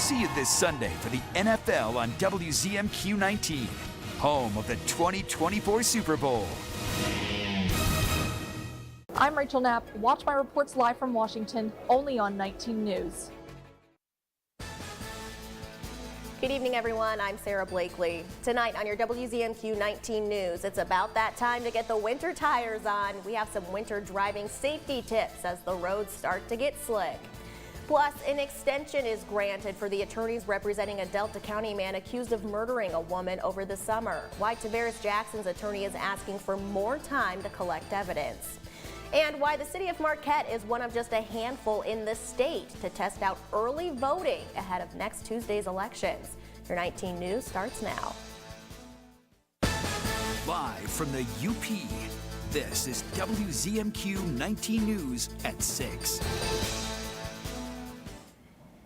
see you this Sunday for the NFL on WZMQ 19, home of the 2024 Super Bowl. I'm Rachel Knapp. Watch my reports live from Washington, only on 19 News. Good evening, everyone. I'm Sarah Blakely. Tonight on your WZMQ 19 News, it's about that time to get the winter tires on. We have some winter driving safety tips as the roads start to get slick. Plus, an extension is granted for the attorneys representing a Delta County man accused of murdering a woman over the summer. Why Tavares Jackson's attorney is asking for more time to collect evidence. And why the city of Marquette is one of just a handful in the state to test out early voting ahead of next Tuesday's elections. Your 19 News starts now. Live from the UP, this is WZMQ 19 News at 6.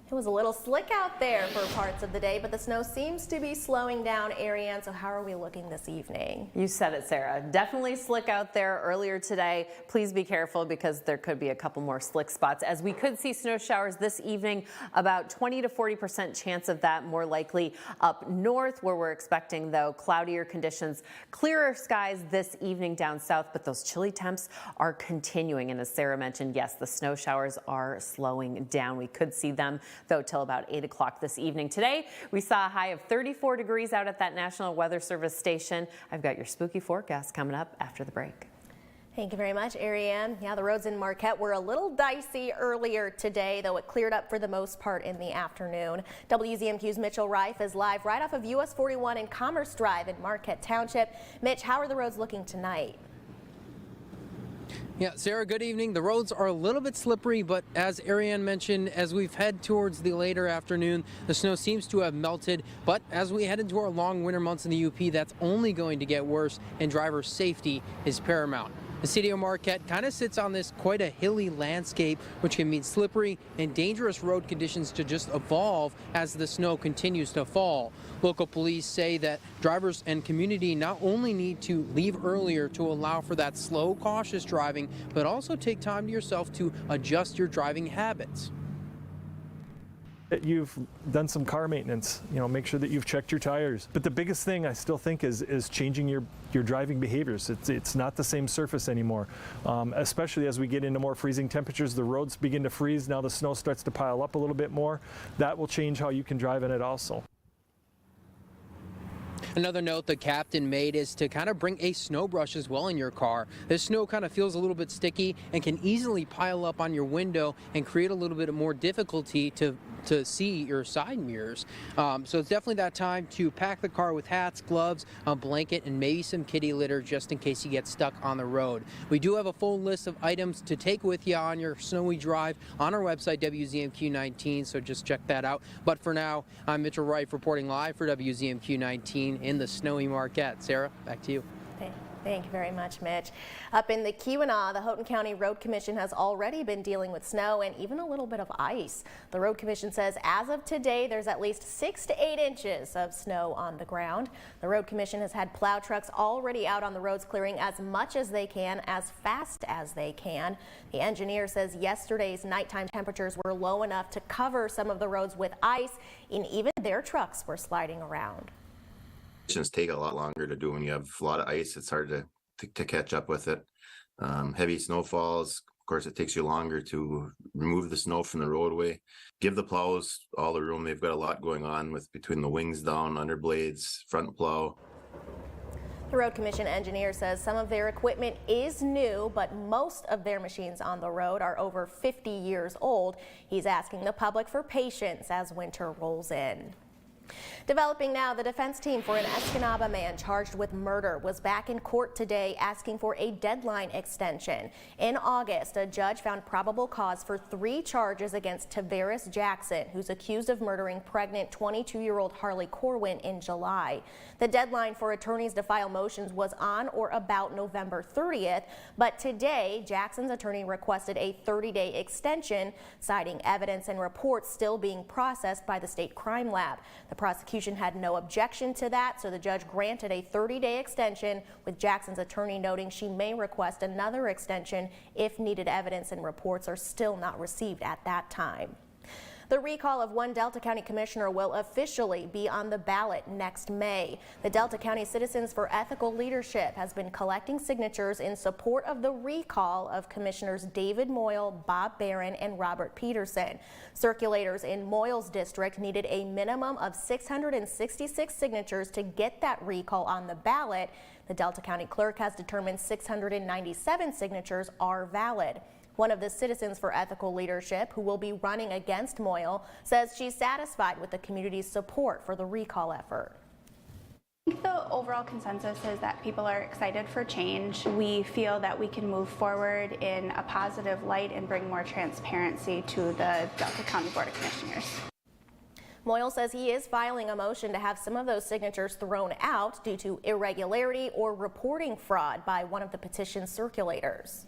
It was a little slick out there for parts of the day, but the snow seems to be slowing down, Ariane. So how are we looking this evening? You said it, Sarah. Definitely slick out there earlier today. Please be careful because there could be a couple more slick spots, as we could see snow showers this evening. About 20 to 40% chance of that, more likely up north, where we're expecting, though, cloudier conditions, clearer skies this evening down south, but those chilly temps are continuing. And as Sarah mentioned, yes, the snow showers are slowing down. We could see them, though, till about 8 o'clock this evening. Today, we saw a high of 34 degrees out at that National Weather Service station. I've got your spooky forecast coming up after the break. Thank you very much, Ariane. Yeah, the roads in Marquette were a little dicey earlier today, though it cleared up for the most part in the afternoon. WZMQ's Mitchell Reif is live right off of US 41 and Commerce Drive in Marquette Township. Mitch, how are the roads looking tonight? Yeah, Sarah, good evening. The roads are a little bit slippery, but as Ariane mentioned, as we've head towards the later afternoon, the snow seems to have melted. But as we head into our long winter months in the UP, that's only going to get worse, and driver safety is paramount. The city of Marquette kind of sits on this quite a hilly landscape, which can mean slippery and dangerous road conditions to just evolve as the snow continues to fall. Local police say that drivers and community not only need to leave earlier to allow for that slow, cautious driving, but also take time to yourself to adjust your driving habits. You've done some car maintenance, make sure that you've checked your tires. But the biggest thing I still think is changing your driving behaviors. It's not the same surface anymore, especially as we get into more freezing temperatures. The roads begin to freeze. Now the snow starts to pile up a little bit more. That will change how you can drive in it also. Another note the captain made is to kind of bring a snow brush as well in your car. This snow kind of feels a little bit sticky and can easily pile up on your window and create a little bit more difficulty to see your side mirrors. So it's definitely that time to pack the car with hats, gloves, a blanket, and maybe some kitty litter just in case you get stuck on the road. We do have a full list of items to take with you on your snowy drive on our website, WZMQ 19, so just check that out. But for now, I'm Mitchell Reif reporting live for WZMQ 19 in the snowy Marquette. Sarah, back to you. Thank you very much, Mitch. Up in the Keweenaw, the Houghton County Road Commission has already been dealing with snow and even a little bit of ice. The Road Commission says as of today, there's at least 6 to 8 inches of snow on the ground. The Road Commission has had plow trucks already out on the roads clearing as much as they can, as fast as they can. The engineer says yesterday's nighttime temperatures were low enough to cover some of the roads with ice, and even their trucks were sliding around. Take a lot longer to do when you have a lot of ice. It's hard to catch up with it. Heavy snowfalls, of course, it takes you longer to remove the snow from the roadway. Give the plows all the room. They've got a lot going on with between the wings down, under blades, front plow. The Road Commission engineer says some of their equipment is new, but most of their machines on the road are over 50 years old. He's asking the public for patience as winter rolls in. Developing now, the defense team for an Escanaba man charged with murder was back in court today asking for a deadline extension. In August, a judge found probable cause for 3 charges against Tavares Jackson, who's accused of murdering pregnant 22-year-old Harley Corwin in July. The deadline for attorneys to file motions was on or about November 30th, but today Jackson's attorney requested a 30-day extension, citing evidence and reports still being processed by the state crime lab. The prosecution had no objection to that, so the judge granted a 30-day extension, with Jackson's attorney noting she may request another extension if needed evidence and reports are still not received at that time. The recall of one Delta County commissioner will officially be on the ballot next May. The Delta County Citizens for Ethical Leadership has been collecting signatures in support of the recall of Commissioners David Moyle, Bob Barron, and Robert Peterson. Circulators in Moyle's district needed a minimum of 666 signatures to get that recall on the ballot. The Delta County Clerk has determined 697 signatures are valid. One of the Citizens for Ethical Leadership, who will be running against Moyle, says she's satisfied with the community's support for the recall effort. I think the overall consensus is that people are excited for change. We feel that we can move forward in a positive light and bring more transparency to the Delta County Board of Commissioners. Moyle says he is filing a motion to have some of those signatures thrown out due to irregularity or reporting fraud by one of the petition circulators.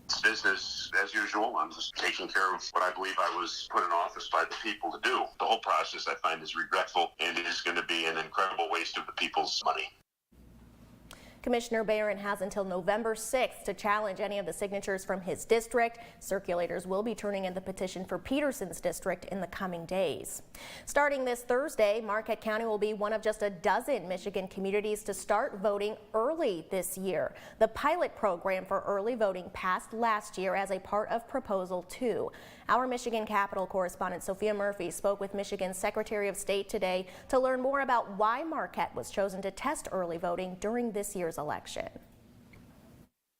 It's business as usual. I'm just taking care of what I believe I was put in office by the people to do. The whole process I find is regretful, and it is going to be an incredible waste of the people's money. Commissioner Barron has until November 6th to challenge any of the signatures from his district. Circulators will be turning in the petition for Peterson's district in the coming days. Starting this Thursday, Marquette County will be one of just a dozen Michigan communities to start voting early this year. The pilot program for early voting passed last year as a part of Proposal 2. Our Michigan Capitol correspondent Sophia Murphy spoke with Michigan's Secretary of State today to learn more about why Marquette was chosen to test early voting during this year's election.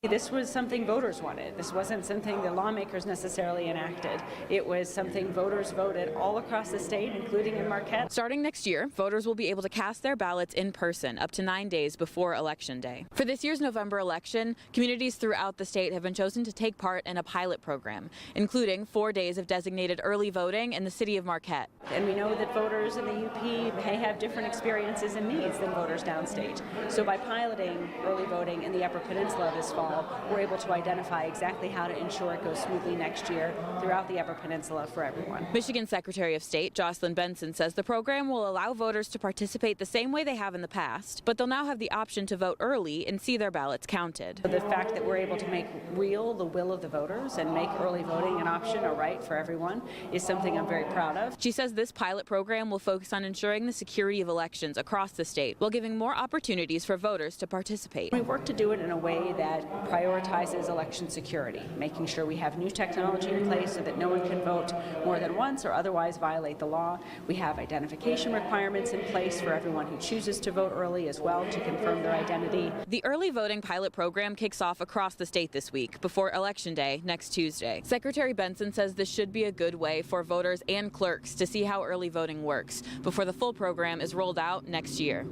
This was something voters wanted. This wasn't something the lawmakers necessarily enacted. It was something voters voted all across the state, including in Marquette. Starting next year, voters will be able to cast their ballots in person up to 9 days before Election Day. For this year's November election, communities throughout the state have been chosen to take part in a pilot program, including 4 days of designated early voting in the city of Marquette. And we know that voters in the UP may have different experiences and needs than voters downstate. So by piloting early voting in the Upper Peninsula this fall, we're able to identify exactly how to ensure it goes smoothly next year throughout the Upper Peninsula for everyone. Michigan Secretary of State Jocelyn Benson says the program will allow voters to participate the same way they have in the past, but they'll now have the option to vote early and see their ballots counted. The fact that we're able to make real the will of the voters and make early voting an option, a right for everyone, is something I'm very proud of. She says this pilot program will focus on ensuring the security of elections across the state while giving more opportunities for voters to participate. We work to do it in a way that prioritizes election security, making sure we have new technology in place so that no one can vote more than once or otherwise violate the law. We have identification requirements in place for everyone who chooses to vote early as well to confirm their identity. The early voting pilot program kicks off across the state this week before Election Day next Tuesday. Secretary Benson says this should be a good way for voters and clerks to see how early voting works before the full program is rolled out next year.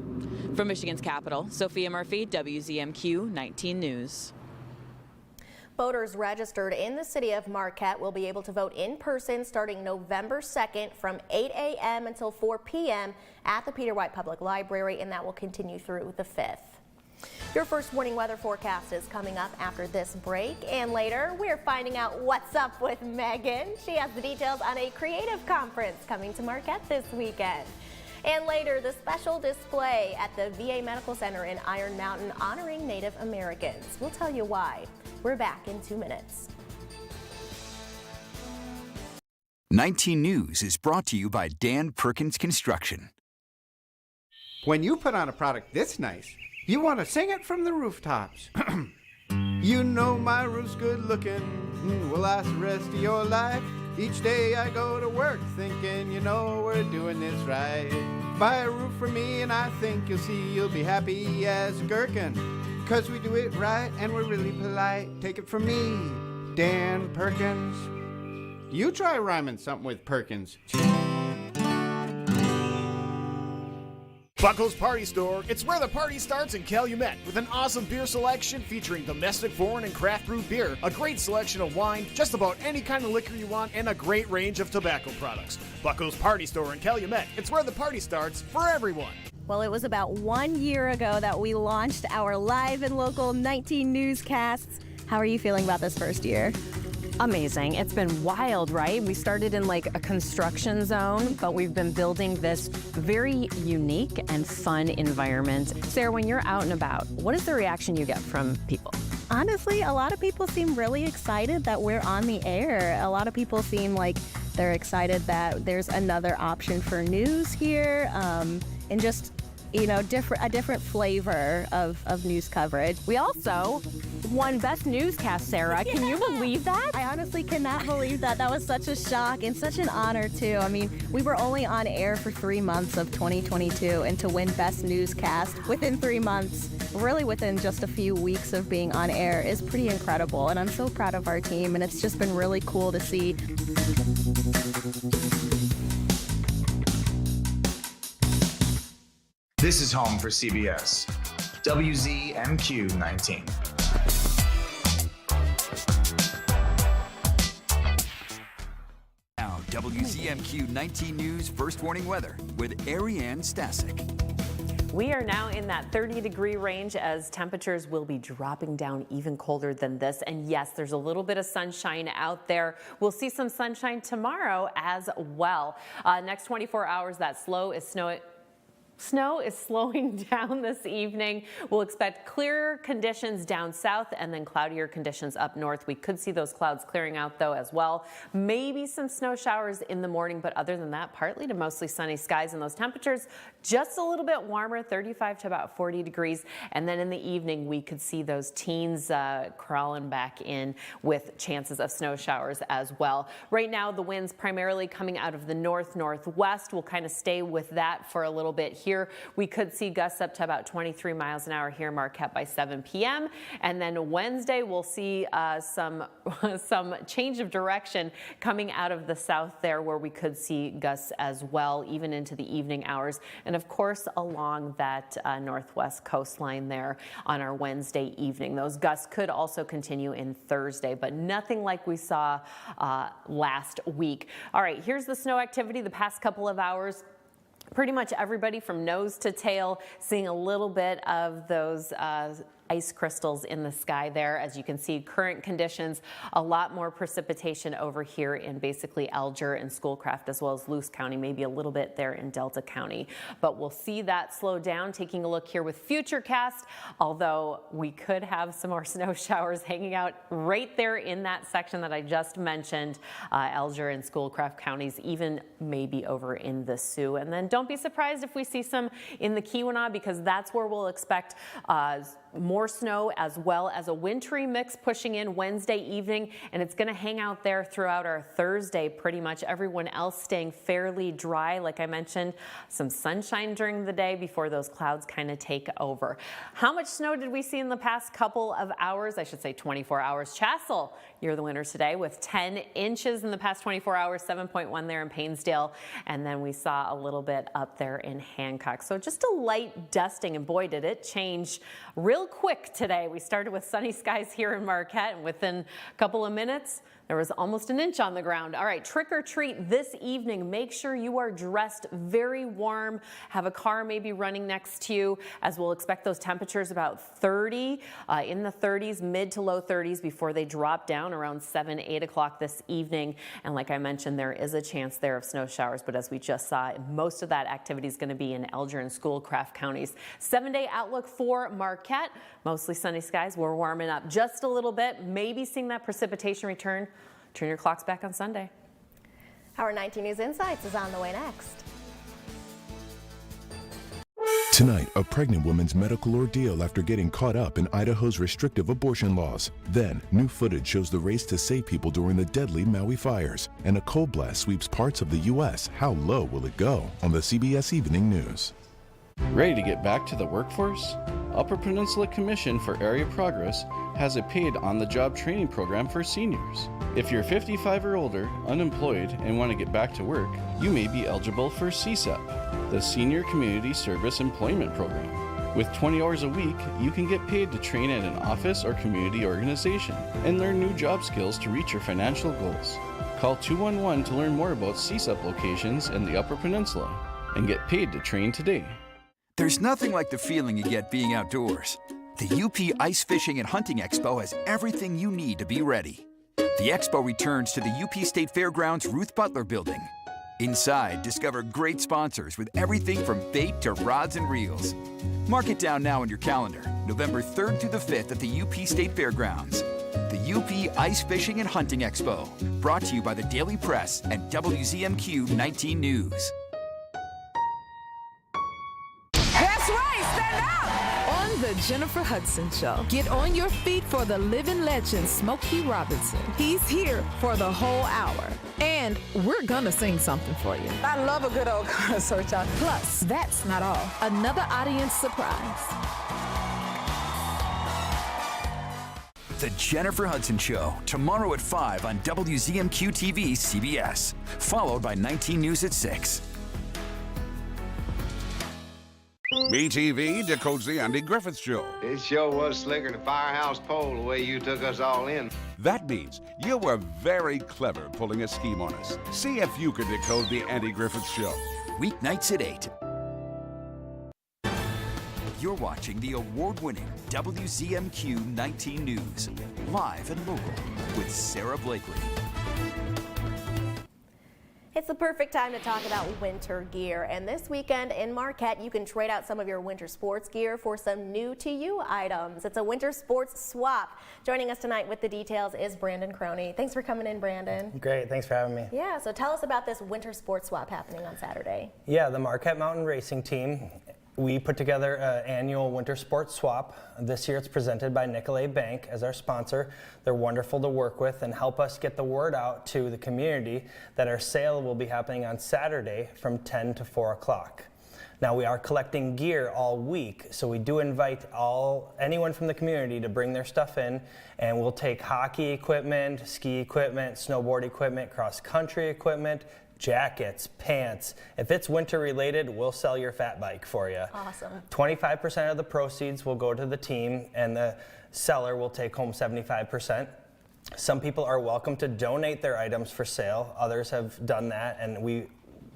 From Michigan's capital, Sophia Murphy, WZMQ 19 News. Voters registered in the city of Marquette will be able to vote in person starting November 2nd from 8 a.m. until 4 p.m. at the Peter White Public Library, and that will continue through the 5th. Your first warning weather forecast is coming up after this break, and later we're finding out what's up with Megan. She has the details on a creative conference coming to Marquette this weekend. And later, the special display at the VA Medical Center in Iron Mountain honoring Native Americans. We'll tell you why. We're back in 2 minutes. 19 News is brought to you by Dan Perkins Construction. When you put on a product this nice, you want to sing it from the rooftops. You know my roof's good looking, will last the rest of your life. Each day I go to work thinking, you know, we're doing this right. Buy a roof for me and I think you'll see you'll be happy as a gherkin. 'Cause we do it right and we're really polite. Take it from me, Dan Perkins. You try rhyming something with Perkins. Buckles Party Store, it's where the party starts in Calumet with an awesome beer selection featuring domestic, foreign, and craft brew beer, a great selection of wine, just about any kind of liquor you want, and a great range of tobacco products. Buckles Party Store in Calumet, it's where the party starts for everyone. Well, it was about 1 year ago that we launched our live and local 19 newscasts. How are you feeling about this first year? Amazing. It's been wild, right? We started in like a construction zone, but we've been building this very unique and fun environment. Sarah, when you're out and about, what is the reaction you get from people? Honestly, a lot of people seem really excited that we're on the air. A lot of people seem like They're excited that there's another option for news here, and just, you know, a different flavor of news coverage. We also won Best Newscast, Sarah. Can you believe that? I honestly cannot believe that. That was such a shock and such an honor, too. I mean, we were only on air for 3 months of 2022, and to win Best Newscast within 3 months, really within just a few weeks of being on air, is pretty incredible. And I'm so proud of our team, and it's just been really cool to see. This is home for CBS. WZMQ 19. Now, WZMQ 19 News First Warning Weather with Ariane Stasek. We are now in that 30-degree range as temperatures will be dropping down even colder than this. And yes, there's a little bit of sunshine out there. We'll see some sunshine tomorrow as well. Next 24 hours, that snow is slowing down this evening. We'll expect clearer conditions down south and then cloudier conditions up north. We could see those clouds clearing out though as well. Maybe some snow showers in the morning, but other than that, partly to mostly sunny skies, and those temperatures just a little bit warmer, 35 to about 40 degrees. And then in the evening, we could see those teens crawling back in with chances of snow showers as well. Right now, the winds primarily coming out of the northwest. We'll kind of stay with that for a little bit here. We could see gusts up to about 23 miles an hour here in Marquette by 7 p.m. And then Wednesday, we'll see some change of direction coming out of the south there, where we could see gusts as well, even into the evening hours. And of course, along that northwest coastline there on our Wednesday evening. Those gusts could also continue in Thursday, but nothing like we saw last week. All right, here's the snow activity the past couple of hours. Pretty much everybody from nose to tail seeing a little bit of those ice crystals in the sky there. As you can see, current conditions, a lot more precipitation over here in basically Alger and Schoolcraft, as well as Luce County, maybe a little bit there in Delta County. But we'll see that slow down. Taking a look here with Futurecast, although we could have some more snow showers hanging out right there in that section that I just mentioned, Alger and Schoolcraft counties, even maybe over in the Sioux. And then don't be surprised if we see some in the Keweenaw, because that's where we'll expect more snow, as well as a wintry mix pushing in Wednesday evening, and it's going to hang out there throughout our Thursday. Pretty much everyone else staying fairly dry. Like I mentioned, some sunshine during the day before those clouds kind of take over. How much snow did we see in the past couple of hours? I should say 24 hours. Chassell, you're the winners today with 10 inches in the past 24 hours, 7.1 there in Painesdale, and then we saw a little bit up there in Hancock. So just a light dusting, and boy, did it change real quick today. We started with sunny skies here in Marquette, and within a couple of minutes, there was almost an inch on the ground. All right, trick or treat this evening. Make sure you are dressed very warm. Have a car maybe running next to you, as we'll expect those temperatures about 30, in the 30s, mid to low 30s before they drop down around 7, 8 o'clock this evening. And like I mentioned, there is a chance there of snow showers, but as we just saw, most of that activity is going to be in Alger and Schoolcraft counties. 7-day outlook for Marquette. Mostly sunny skies. We're warming up just a little bit, maybe seeing that precipitation return. Turn your clocks back on Sunday. Our 19 News Insights is on the way next. Tonight, a pregnant woman's medical ordeal after getting caught up in Idaho's restrictive abortion laws. Then, new footage shows the race to save people during the deadly Maui fires. And a cold blast sweeps parts of the U.S. How low will it go? On the CBS Evening News. Ready to get back to the workforce? Upper Peninsula Commission for Area Progress has a paid on-the-job training program for seniors. If you're 55 or older, unemployed, and want to get back to work, you may be eligible for CSEP, the Senior Community Service Employment Program. With 20 hours a week, you can get paid to train at an office or community organization and learn new job skills to reach your financial goals. Call 211 to learn more about CSEP locations in the Upper Peninsula and get paid to train today. There's nothing like the feeling you get being outdoors. The UP Ice Fishing and Hunting Expo has everything you need to be ready. The expo returns to the UP State Fairgrounds Ruth Butler Building. Inside, discover great sponsors with everything from bait to rods and reels. Mark it down now on your calendar, November 3rd through the 5th at the UP State Fairgrounds. The UP Ice Fishing and Hunting Expo, brought to you by the Daily Press and WZMQ 19 News. That's right, stand up! On the Jennifer Hudson Show, get on your feet for the living legend, Smokey Robinson. He's here for the whole hour. And we're gonna sing something for you. I love a good old concert, y'all. Plus, that's not all. Another audience surprise. The Jennifer Hudson Show, tomorrow at 5 on WZMQ TV CBS, followed by 19 News at 6. BTV decodes the Andy Griffith Show. This show was slicker than Firehouse Pole the way you took us all in. That means you were very clever pulling a scheme on us. See if you can decode the Andy Griffith Show. Weeknights at 8. You're watching the award-winning WZMQ 19 News, live and local with Sarah Blakely. It's the perfect time to talk about winter gear, and this weekend in Marquette you can trade out some of your winter sports gear for some new to you items. It's a winter sports swap. Joining us tonight with the details is Brandon Croney. Thanks for coming in, Brandon. Great, thanks for having me. Yeah, so tell us about this winter sports swap happening on Saturday. Yeah, the Marquette Mountain Racing Team, we put together an annual winter sports swap. This year it's presented by Nicolay Bank as our sponsor. They're wonderful to work with and help us get the word out to the community that our sale will be happening on Saturday from 10 to 4 o'clock. Now we are collecting gear all week, so we do invite anyone from the community to bring their stuff in, and we'll take hockey equipment, ski equipment, snowboard equipment, cross-country equipment, jackets, pants. If it's winter related, we'll sell your fat bike for you. Awesome. 25% of the proceeds will go to the team, and the seller will take home 75%. Some people are welcome to donate their items for sale. Others have done that, and we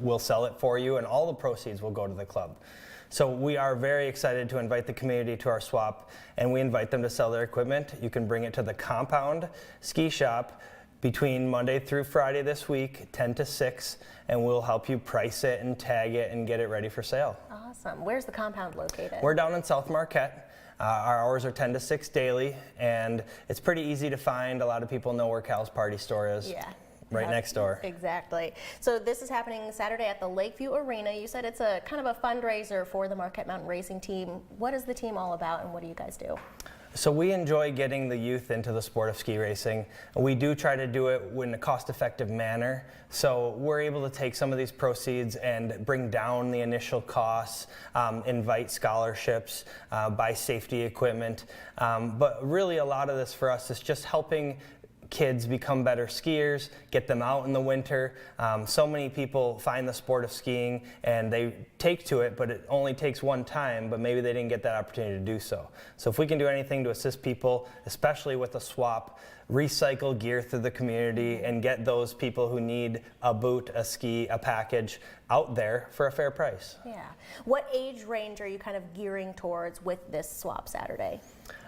will sell it for you, and all the proceeds will go to the club. So we are very excited to invite the community to our swap, and we invite them to sell their equipment. You can bring it to the Compound Ski Shop between Monday through Friday this week, 10 to 6, and we'll help you price it and tag it and get it ready for sale. Awesome. Where's the compound located? We're down in South Marquette. Our hours are 10 to 6 daily, and it's pretty easy to find. A lot of people know where Cal's Party Store is. Yeah. Right next door. Exactly. So this is happening Saturday at the Lakeview Arena. You said it's a kind of a fundraiser for the Marquette Mountain Racing Team. What is the team all about, and what do you guys do? So we enjoy getting the youth into the sport of ski racing. We do try to do it in a cost-effective manner. So we're able to take some of these proceeds and bring down the initial costs, invite scholarships, buy safety equipment. But really a lot of this for us is just helping kids become better skiers, get them out in the winter. So many people find the sport of skiing and they take to it, but it only takes one time, but maybe they didn't get that opportunity to do so. So if we can do anything to assist people, especially with a swap, recycle gear through the community and get those people who need a boot, a ski, a package out there for a fair price. Yeah. What age range are you kind of gearing towards with this swap Saturday?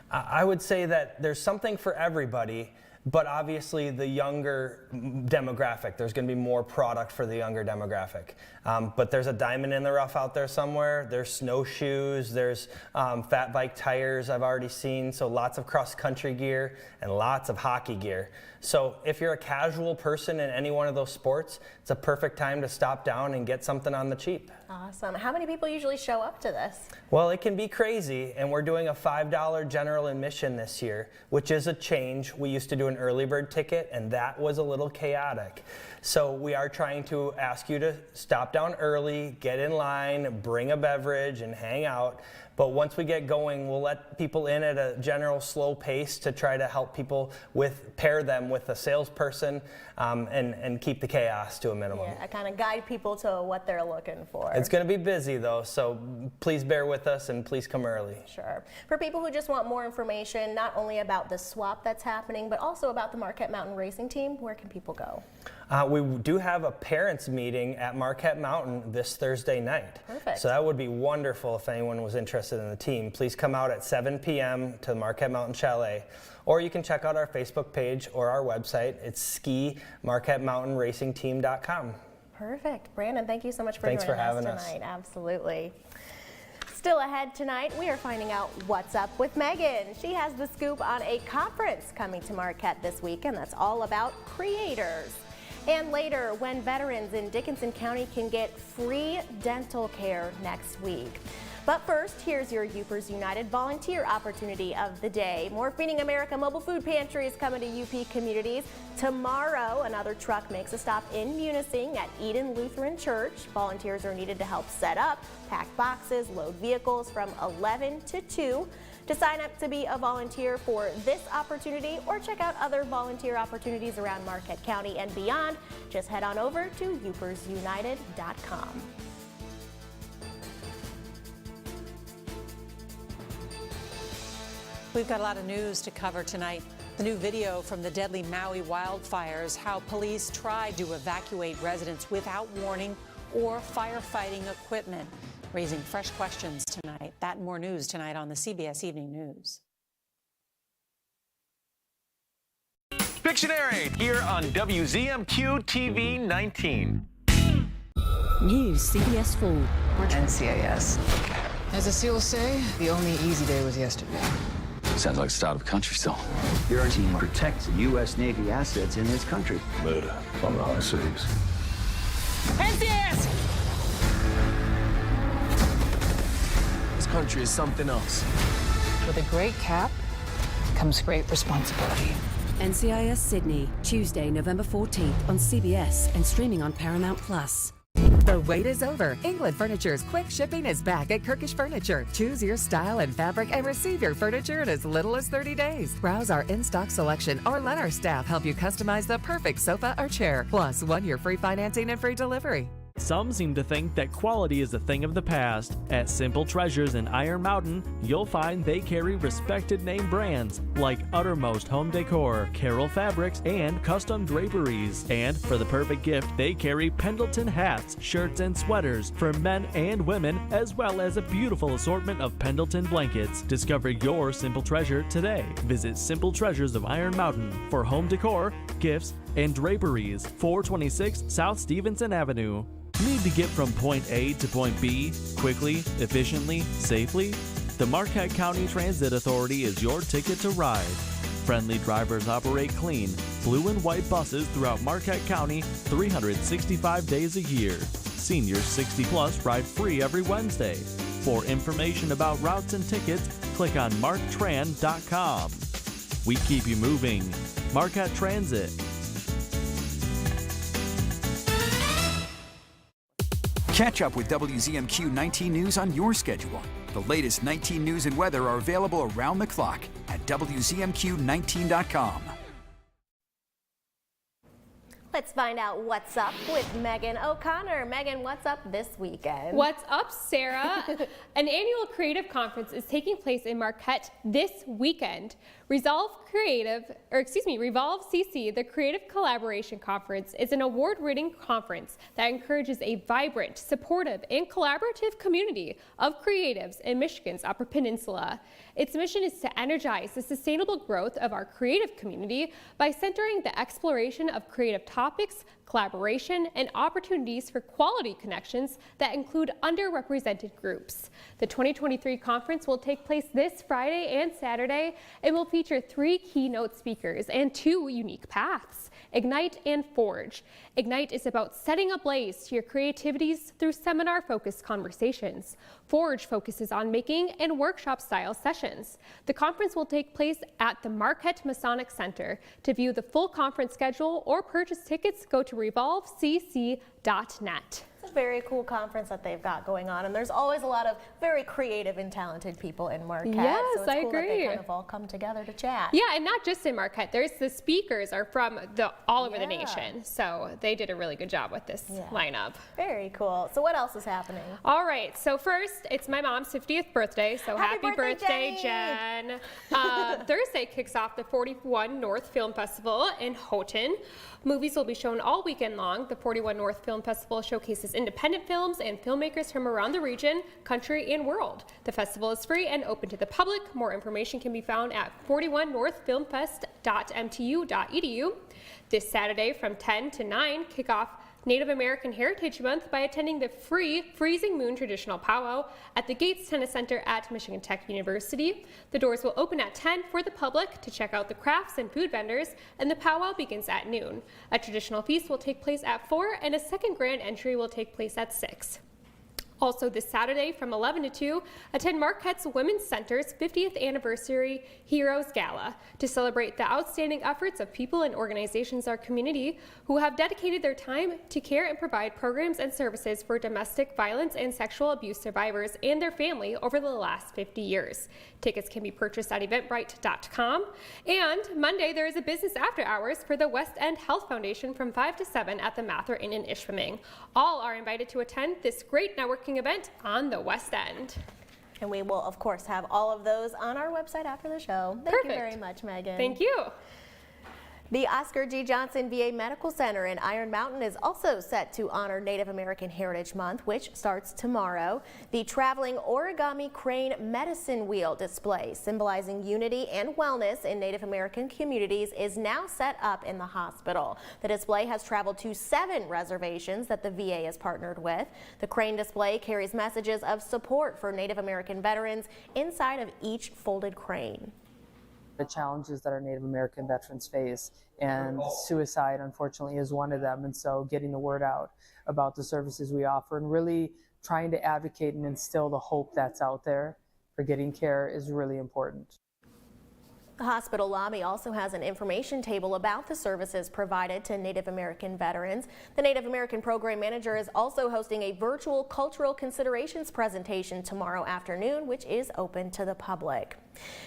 I would say that there's something for everybody. But obviously the younger demographic, there's going to be more product for the younger demographic. But there's a diamond in the rough out there somewhere. There's snowshoes, there's fat bike tires I've already seen, so lots of cross-country gear and lots of hockey gear. So if you're a casual person in any one of those sports, it's a perfect time to stop down and get something on the cheap. Awesome. How many people usually show up to this? Well, it can be crazy, and we're doing a $5 general admission this year, which is a change. We used to do an early bird ticket, and that was a little chaotic. So we are trying to ask you to stop down early, get in line, bring a beverage, and hang out. But once we get going, we'll let people in at a general slow pace to try to help people pair them with a salesperson and keep the chaos to a minimum. Yeah, I kind of guide people to what they're looking for. It's going to be busy though, so please bear with us and please come early. Sure. For people who just want more information, not only about the swap that's happening, but also about the Marquette Mountain Racing Team, where can people go? We do have a parents meeting at Marquette Mountain this Thursday night. Perfect. So that would be wonderful if anyone was interested in the team. Please come out at 7 p.m. to Marquette Mountain Chalet. Or you can check out our Facebook page or our website. It's skimarquettemountainracingteam.com. Perfect. Brandon, thank you so much for Thanks joining for having us tonight. Absolutely. Still ahead tonight, we are finding out what's up with Megan. She has the scoop on a conference coming to Marquette this weekend that's all about creators. And later, when veterans in Dickinson County can get free dental care next week. But first, here's your Upers United volunteer opportunity of the day. More Feeding America mobile food pantries coming to UP communities. Tomorrow, another truck makes a stop in Munising at Eden Lutheran Church. Volunteers are needed to help set up, pack boxes, load vehicles from 11 to 2. To sign up to be a volunteer for this opportunity or check out other volunteer opportunities around Marquette County and beyond, just head on over to upersunited.com. We've got a lot of news to cover tonight. The new video from the deadly Maui wildfires, how police tried to evacuate residents without warning or firefighting equipment, raising fresh questions tonight. That and more news tonight on the CBS Evening News. Pictionary here on WZMQ TV 19. News CBS 4. NCIS. As the SEALs say, the only easy day was yesterday. Sounds like it's out of country still. Your team protects U.S. Navy assets in this country. Murder on the high seas. NCIS! This country is something else. With a great cap comes great responsibility. NCIS Sydney, Tuesday, November 14th on CBS and streaming on Paramount+. The wait is over. England Furniture's quick shipping is back at Kirkish Furniture. Choose your style and fabric and receive your furniture in as little as 30 days. Browse our in-stock selection or let our staff help you customize the perfect sofa or chair. Plus, 1 year free financing and free delivery. Some seem to think that quality is a thing of the past. At Simple Treasures in Iron Mountain, you'll find they carry respected name brands like Uttermost Home Decor, Carroll Fabrics, and Custom Draperies. And for the perfect gift, they carry Pendleton hats, shirts, and sweaters for men and women, as well as a beautiful assortment of Pendleton blankets. Discover your Simple Treasure today. Visit Simple Treasures of Iron Mountain for home decor, gifts, and draperies, 426 South Stevenson Avenue. Need to get from point A to point B quickly, efficiently, safely? The Marquette County Transit Authority is your ticket to ride. Friendly drivers operate clean, blue and white buses throughout Marquette County 365 days a year. Seniors 60 plus ride free every Wednesday. For information about routes and tickets, click on marktran.com. We keep you moving. Marquette Transit. Catch up with WZMQ 19 News on your schedule. The latest 19 news and weather are available around the clock at WZMQ19.com. Let's find out what's up with Megan O'Connor. Megan, what's up this weekend? What's up, Sarah? An annual creative conference is taking place in Marquette this weekend. Revolve CC, the Creative Collaboration Conference, is an award-winning conference that encourages a vibrant, supportive, and collaborative community of creatives in Michigan's Upper Peninsula. Its mission is to energize the sustainable growth of our creative community by centering the exploration of creative topics, collaboration, and opportunities for quality connections that include underrepresented groups. The 2023 conference will take place this Friday and Saturday and will feature 3 keynote speakers and 2 unique paths, Ignite and Forge. Ignite is about setting a blaze to your creativities through seminar-focused conversations. Forge focuses on making and workshop-style sessions. The conference will take place at the Marquette Masonic Center. To view the full conference schedule or purchase tickets, go to revolvecc.net. It's a very cool conference that they've got going on, and there's always a lot of very creative and talented people in Marquette. Yes, so it's I cool agree. That they kind of all come together to chat. Yeah, and not just in Marquette. The speakers are from all over the nation, so they did a really good job with this lineup. Very cool. So what else is happening? All right, so first, it's my mom's 50th birthday, so happy birthday, Jen. Thursday kicks off the 41 North Film Festival in Houghton. Movies will be shown all weekend long. The 41 North Film Festival showcases independent films and filmmakers from around the region, country, and world. The festival is free and open to the public. More information can be found at 41northfilmfest.mtu.edu. This Saturday from 10 to 9, kick off Native American Heritage Month by attending the free Freezing Moon Traditional Powwow at the Gates Tennis Center at Michigan Tech University. The doors will open at 10 for the public to check out the crafts and food vendors, and the powwow begins at noon. A traditional feast will take place at 4, and a second grand entry will take place at 6. Also this Saturday from 11 to 2, attend Marquette's Women's Center's 50th Anniversary Heroes Gala to celebrate the outstanding efforts of people and organizations in our community who have dedicated their time to care and provide programs and services for domestic violence and sexual abuse survivors and their family over the last 50 years. Tickets can be purchased at eventbrite.com. And Monday, there is a business after hours for the West End Health Foundation from 5 to 7 at the Mather Inn in Ishpeming. All are invited to attend this great networking event on the West End. And we will, of course, have all of those on our website after the show. Thank you very much, Megan. Thank you. The Oscar G. Johnson VA Medical Center in Iron Mountain is also set to honor Native American Heritage Month, which starts tomorrow. The traveling origami crane medicine wheel display symbolizing unity and wellness in Native American communities is now set up in the hospital. The display has traveled to 7 reservations that the VA has partnered with. The crane display carries messages of support for Native American veterans inside of each folded crane. The challenges that our Native American veterans face, and suicide unfortunately is one of them, and so getting the word out about the services we offer and really trying to advocate and instill the hope that's out there for getting care is really important. The hospital lobby also has an information table about the services provided to Native American veterans. The Native American Program Manager is also hosting a virtual cultural considerations presentation tomorrow afternoon, which is open to the public.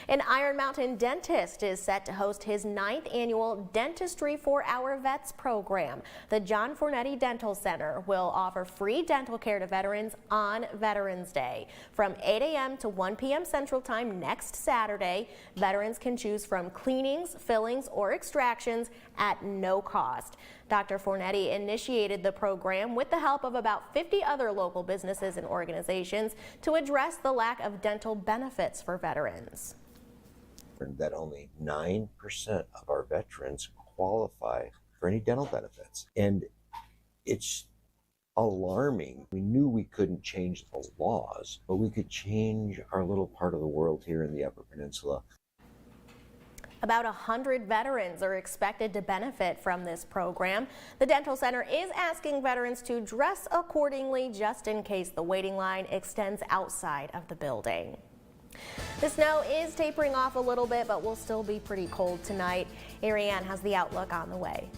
An Iron Mountain dentist is set to host his 9th annual Dentistry for Our Vets program. The John Fornetti Dental Center will offer free dental care to veterans on Veterans Day. From 8 a.m. to 1 p.m. Central Time next Saturday, veterans can choose from cleanings, fillings, or extractions at no cost. Dr. Fornetti initiated the program with the help of about 50 other local businesses and organizations to address the lack of dental benefits for veterans. That only 9% of our veterans qualify for any dental benefits. And it's alarming. We knew we couldn't change the laws, but we could change our little part of the world here in the Upper Peninsula. About 100 veterans are expected to benefit from this program. The Dental Center is asking veterans to dress accordingly just in case the waiting line extends outside of the building. The snow is tapering off a little bit, but will still be pretty cold tonight. Ariane has the outlook on the way.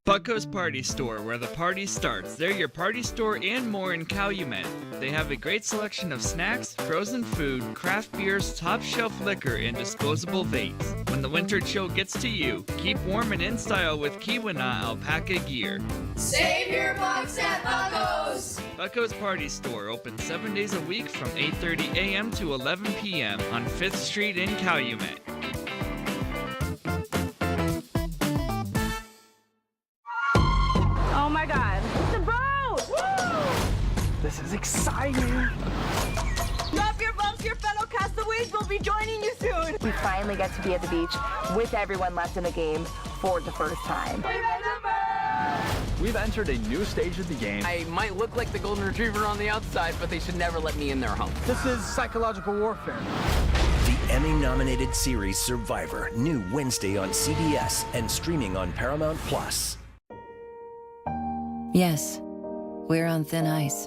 Bucko's Party Store, where the party starts. They're your party store and more in Calumet. They have a great selection of snacks, frozen food, craft beers, top shelf liquor, and disposable vapes. When the winter chill gets to you, keep warm and in style with Keweenaw alpaca gear. Save your bucks at Bucko's! Bucko's Party Store, open 7 days a week from 8:30 a.m. to 11 p.m. on 5th Street in Calumet. Oh my God, the boat! Woo! This is exciting! Drop your bumps, your fellow castaways will be joining you soon! We finally get to be at the beach with everyone left in the game for the first time. We've entered a new stage of the game. I might look like the golden retriever on the outside, but they should never let me in their home. This is psychological warfare. The Emmy-nominated series Survivor, new Wednesday on CBS and streaming on Paramount+. Yes, we're on thin ice.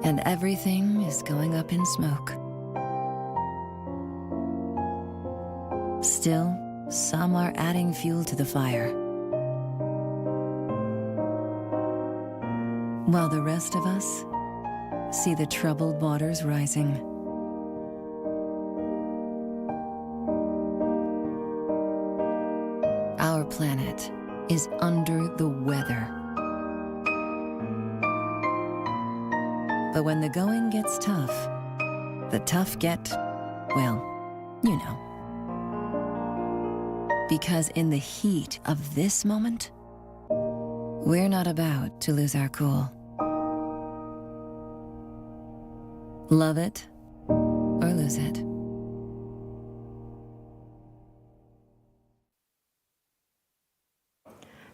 And everything is going up in smoke. Still, some are adding fuel to the fire. While the rest of us see the troubled waters rising. Our planet is under the weather. But when the going gets tough, the tough get, well, you know. Because in the heat of this moment, we're not about to lose our cool. Love it or lose it.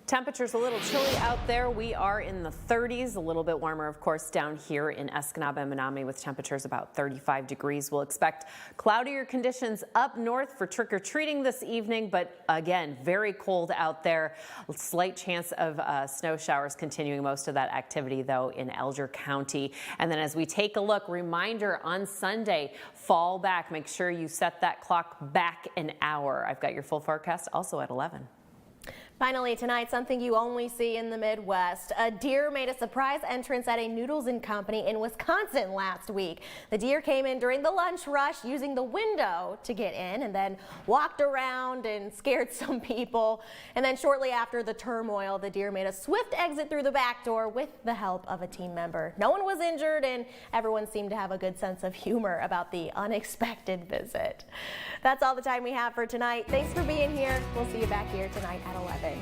Temperatures a little chilly out there. We are in the 30s, a little bit warmer, of course, down here in Escanaba and Menominee with temperatures about 35 degrees. We'll expect cloudier conditions up north for trick-or-treating this evening, but again, very cold out there. A slight chance of snow showers continuing most of that activity, though, in Alger County. And then as we take a look, reminder on Sunday, fall back. Make sure you set that clock back an hour. I've got your full forecast also at 11. Finally tonight, something you only see in the Midwest. A deer made a surprise entrance at a Noodles & Company in Wisconsin last week. The deer came in during the lunch rush using the window to get in and then walked around and scared some people. And then shortly after the turmoil, the deer made a swift exit through the back door with the help of a team member. No one was injured and everyone seemed to have a good sense of humor about the unexpected visit. That's all the time we have for tonight. Thanks for being here. We'll see you back here tonight at 11.